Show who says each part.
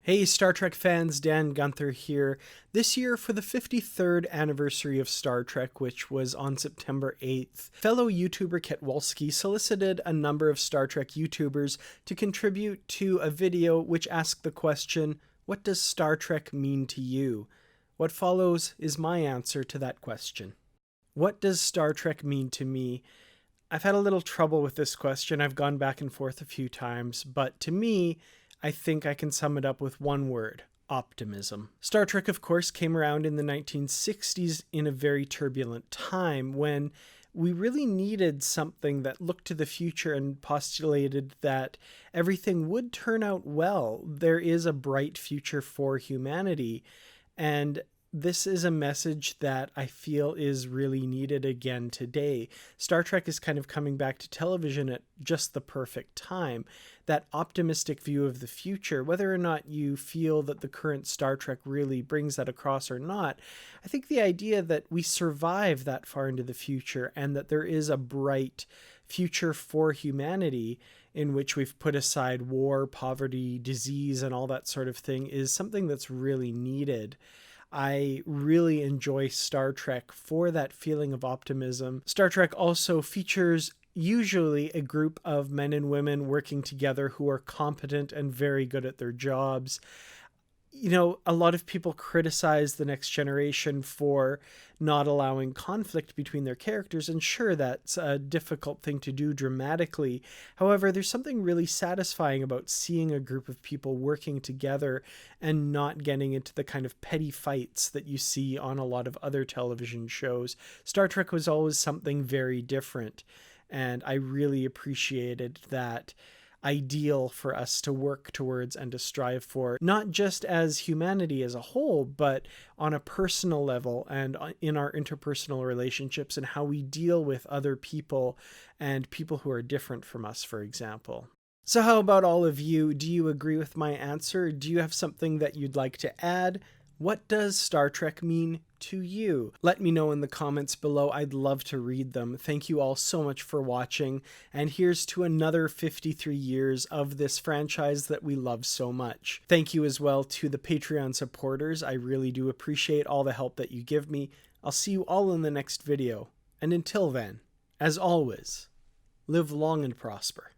Speaker 1: Hey Star Trek fans, Dan Gunther here. This year, for the 53rd anniversary of Star Trek, which was on September 8th, fellow YouTuber Ketwalski solicited a number of Star Trek YouTubers to contribute to a video which asked the question, what does Star Trek mean to you? What follows is my answer to that question. What does Star Trek mean to me? I've had a little trouble with this question. I've gone back and forth a few times, but to me, I think I can sum it up with one word: optimism. Star Trek, of course, came around in the 1960s in a very turbulent time when we really needed something that looked to the future and postulated that everything would turn out well. There is a bright future for humanity, and this is a message that I feel is really needed again today. Star Trek is kind of coming back to television at just the perfect time. That optimistic view of the future, whether or not you feel that the current Star Trek really brings that across or not, I think the idea that we survive that far into the future and that there is a bright future for humanity in which we've put aside war, poverty, disease, and all that sort of thing is something that's really needed. I really enjoy Star Trek for that feeling of optimism. Star Trek also features usually a group of men and women working together who are competent and very good at their jobs. You know, a lot of people criticize The Next Generation for not allowing conflict between their characters, and sure, that's a difficult thing to do dramatically. However, there's something really satisfying about seeing a group of people working together and not getting into the kind of petty fights that you see on a lot of other television shows. Star Trek was always something very different, and I really appreciated that ideal for us to work towards and to strive for, not just as humanity as a whole, but on a personal level and in our interpersonal relationships and how we deal with other people and people who are different from us, for example. So how about all of you? Do you agree with my answer? Do you have something that you'd like to add? What does Star Trek mean to you? Let me know in the comments below. I'd love to read them. Thank you all so much for watching, and here's to another 53 years of this franchise that we love so much. Thank you as well to the Patreon supporters. I really do appreciate all the help that you give me. I'll see you all in the next video, and until then, as always, live long and prosper.